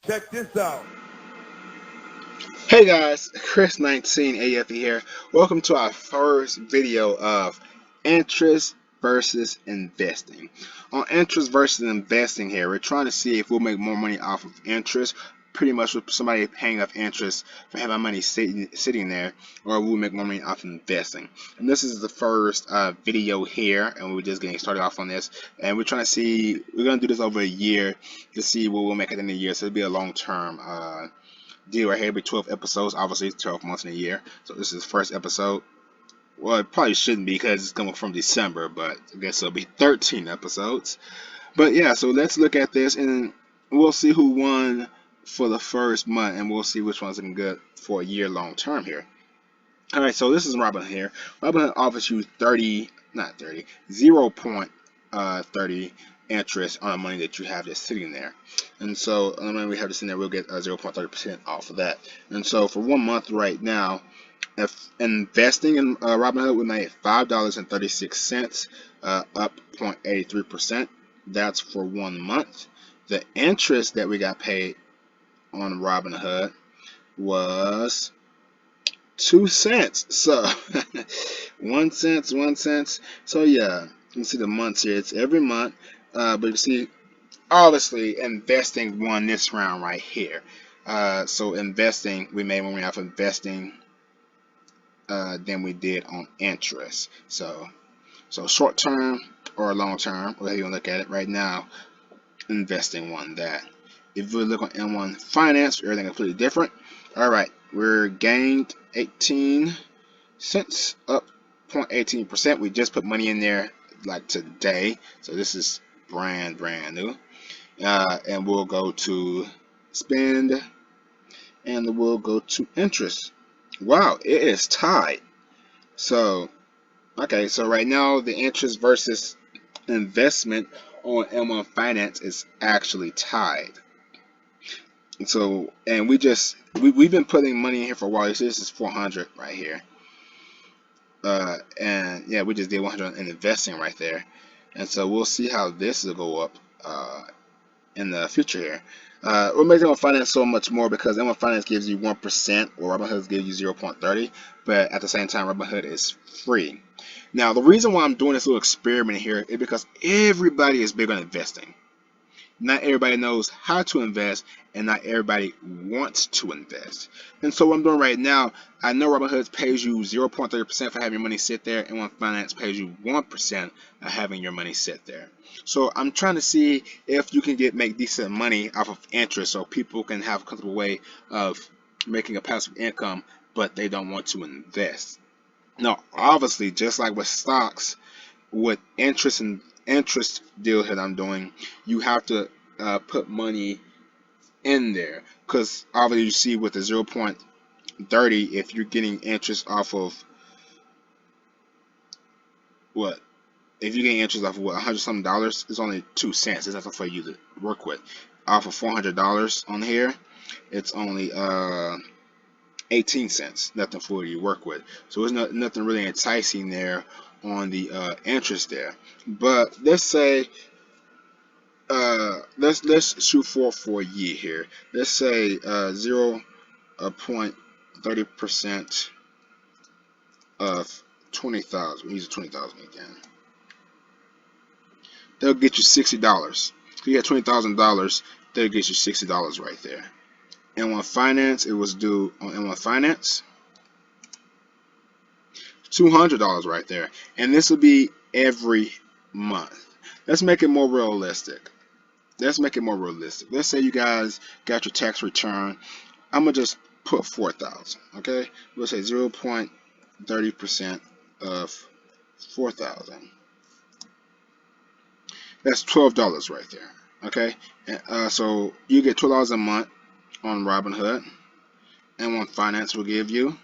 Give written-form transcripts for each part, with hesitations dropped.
Check this out. Hey guys, Chris19 A.E.F.E here. Welcome to our first video of interest versus investing. On interest versus investing here, we're trying to see if we'll make more money off of interest, pretty much with somebody paying up interest for having money sitting there, or we'll make more money off investing. And this is the first video here, and we're just getting started off on this. And we're trying to see, we're going to do this over a year to see what we'll make at the end of the year. So it'll be a long-term deal right here. It'll be 12 episodes, obviously 12 months in a year. So this is the first episode. Well, it probably shouldn't be because it's coming from December, but I guess it'll be 13 episodes. But yeah, so let's look at this and we'll see who won for the first month, and we'll see which one's looking good for a year long term here. All right, so this is Robin here. Robin offers you 30, not 30, 0.30 interest on the money that you have just sitting there. And so the money we have just in there, we'll get 0.30% off of that. And so for 1 month right now, if investing in Robinhood, we made $5.36, up 0.83%. That's for 1 month. The interest that we got paid on Robinhood was 2 cents. So 1 cent, 1 cent. So yeah, you can see the months here. It's every month. But you see, obviously, investing won this round right here. So investing, we made more money off investing than we did on interest. So short term or long term, whatever you want to look at it. Right now, investing won that. If we look on M1 Finance, everything completely different. All right, we're gained 18 cents, up 0.18%. We just put money in there like today, so this is brand new. And we'll go to spend, and we'll go to interest. Wow, it is tied. So okay, so right now the interest versus investment on M1 Finance is actually tied. So, and we've been putting money in here for a while. This is 400 right here. And yeah, we just did 100 in investing right there. And so we'll see how this will go up in the future here. We're making on finance so much more because M1 Finance gives you 1%, or Robinhood gives you 0.30, but at the same time, Robinhood is free. Now, the reason why I'm doing this little experiment here is because everybody is big on investing. Not everybody knows how to invest, and not everybody wants to invest. And so what I'm doing right now, I know Robinhood pays you 0.30% for having your money sit there, and M1 Finance pays you 1% of having your money sit there. So I'm trying to see if you can make decent money off of interest, so people can have a comfortable way of making a passive income, but they don't want to invest. Now, obviously, just like with stocks, with interest deal that I'm doing, you have to put money in there, because obviously you see with the 0.30, if you're getting interest off of what? If you're getting interest off of what, $100 something, it's only 2 cents. It's nothing for you to work with. Off of $400 on here, it's only 18 cents. Nothing for you to work with. So there's nothing really enticing there on the interest there. But let's say let's shoot for a year here. Let's say 0.30% of 20,000. We use 20,000 again. They'll get you $60. If you get $20,000, they'll get you $60 right there. M1 Finance, it was due on M1 Finance, $200 right there, and this will be every month. Let's make it more realistic. Let's make it more realistic. Let's say you guys got your tax return. I'm gonna just put 4,000. Okay, we'll say 0.30% of 4,000. That's $12 right there. Okay, and, so you get $12 a month on Robinhood, and M1 Finance will give you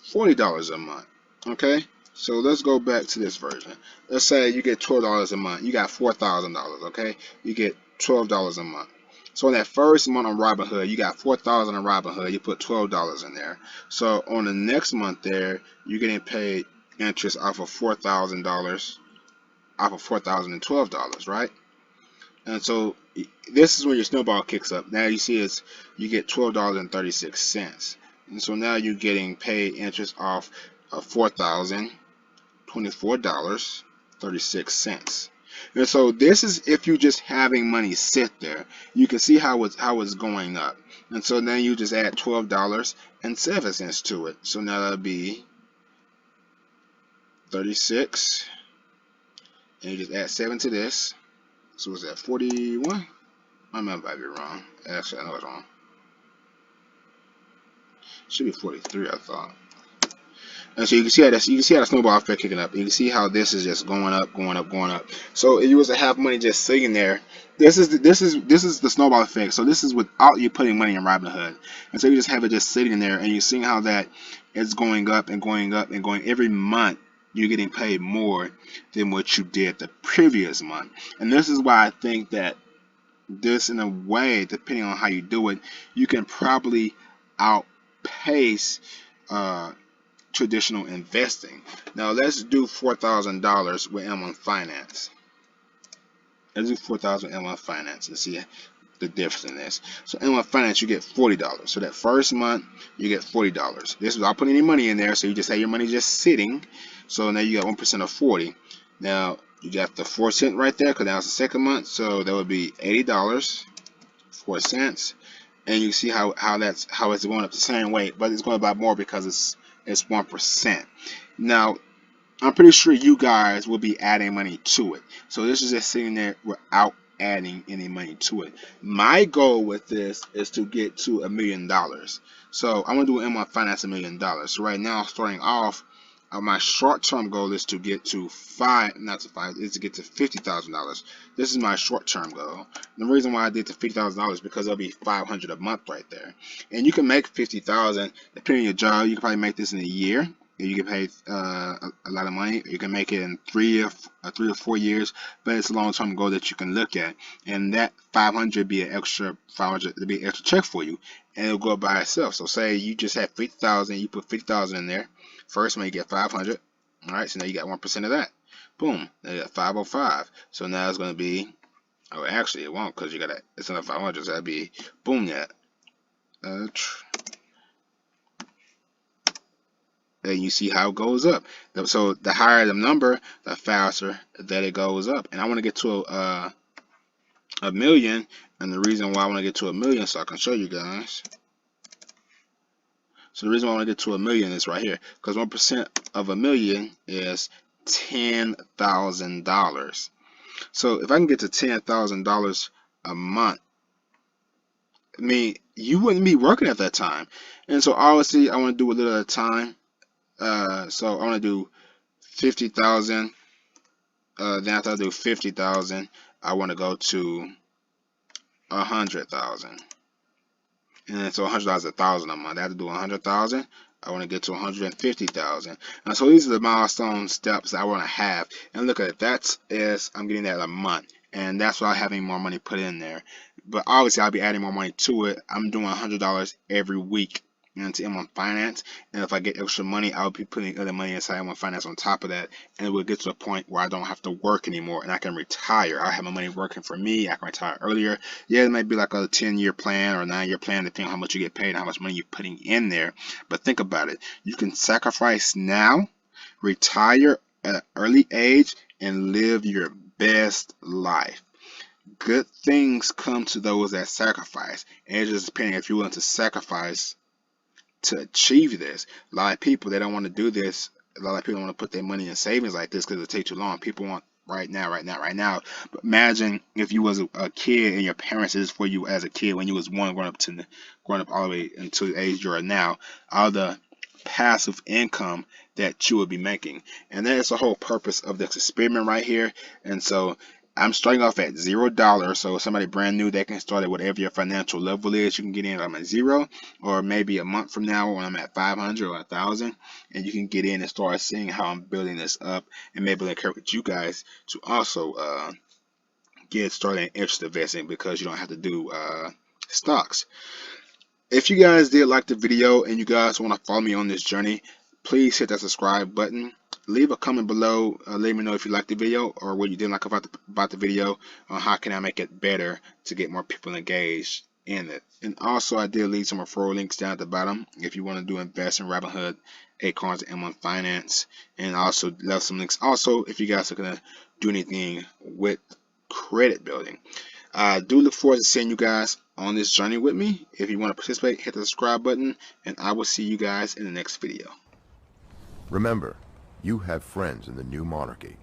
$40 a month. Okay, so let's go back to this version. Let's say you get $12 a month. You got $4,000. Okay, you get $12 a month. So on that first month on Robinhood, you got 4,000 on Robinhood. You put $12 in there. So on the next month there, you're getting paid interest off of $4,000, off of $4,012, right? And so this is when your snowball kicks up. Now you see you get $12.36, and so now you're getting paid interest off of $4,024.36. And so this is if you're just having money sit there. You can see how it's going up. And so then you just add $12.07 to it. So now that'll be 36, and you just add 7 to this. So what's that, 41? I might be wrong. Actually, I know it's wrong. Should be 43, I thought. And so you can see how the snowball effect kicking up. You can see how this is just going up, going up, going up. So if you was to have money just sitting there, this is the snowball effect. So this is without you putting money in Robinhood. And so you just have it just sitting there, and you're seeing how that is going up and going up and going. Every month you're getting paid more than what you did the previous month. And this is why I think that this, in a way, depending on how you do it, you can probably outpace traditional investing. Now let's do $4,000 with M1 Finance. Let's do $4,000 M1 Finance and see the difference in this. So M1 Finance, you get $40. So that first month you get $40. This is without putting any money in there, so you just have your money just sitting. So now you got 1% of 40. Now you got the 4 cent right there, because now it's the second month, so that would be $80, 4 cents. And you see how it's going up the same way, but it's going about more because it's 1%. Now I'm pretty sure you guys will be adding money to it. So this is just sitting there without adding any money to it. My goal with this is to get to $1 million. So I'm gonna do in my finance $1 million. So right now, starting off, my short-term goal is to get to $50,000. This is my short-term goal. The reason why I did the $50,000 is because it'll be $500 a month right there. And you can make $50,000 depending on your job. You can probably make this in a year. You can pay a lot of money. You can make it in 3 or 4 years, but it's a long-term goal that you can look at. And that 500 be an extra 500 to be an extra check for you, and it'll go by itself. So say you just have 50,000, you put 50,000 in there. First month you get 500. All right, so now you got 1% of that. Boom, now you got 505. So now it's going to be, oh, actually it won't, because you got it's another 500. So that'd be boom that. And you see how it goes up. So the higher the number, the faster that it goes up. And I want to get to a million. And the reason why I want to get to $1 million, so I can show you guys. So the reason why I want to get to $1 million is right here, because 1% of $1 million is $10,000. So if I can get to $10,000 a month, I mean, you wouldn't be working at that time. And so obviously I want to do a little at a time. So I want to do 50,000. Then after I do 50,000, I want to go to 100,000. And so $100 is $1,000 a month. I have to do 100,000. I want to get to 150,000. And so these are the milestone steps I want to have. And look at it. I'm getting that a month. And that's why I'm having more money put in there. But obviously I'll be adding more money to it. I'm doing $100 every week into M1 Finance, and if I get extra money, I'll be putting other money inside M1 Finance on top of that, and it will get to a point where I don't have to work anymore and I can retire. I have my money working for me. I can retire earlier. Yeah, it might be like a 10-year plan or a 9-year plan, depending on how much you get paid and how much money you're putting in there. But think about it. You can sacrifice now, retire at an early age, and live your best life. Good things come to those that sacrifice, and it's just depending if you're willing to sacrifice to achieve this. A lot of people, they don't want to do this. A lot of people don't want to put their money in savings like this because it takes too long. People want right now. But imagine if you was a kid and your parents did this for you as a kid when you was one, growing up all the way until the age you are now. All the passive income that you would be making, and that is the whole purpose of this experiment right here. And so I'm starting off at $0. So somebody brand new, they can start at whatever your financial level is. You can get in. I'm at 0, or maybe a month from now when I'm at 500 or 1,000, and you can get in and start seeing how I'm building this up, and maybe encourage you guys to also get started in interest investing, because you don't have to do stocks. If you guys did like the video and you guys want to follow me on this journey, please hit that subscribe button. leave a comment below. Let me know if you liked the video or what you didn't like about the video, or how can I make it better to get more people engaged in it. And also, I did leave some referral links down at the bottom if you want to do invest in Robinhood, Acorns, and M1 Finance. And also left some links also if you guys are gonna do anything with credit building. I do look forward to seeing you guys on this journey with me. If you want to participate, hit the subscribe button, and I will see you guys in the next video. Remember, you have friends in the new monarchy.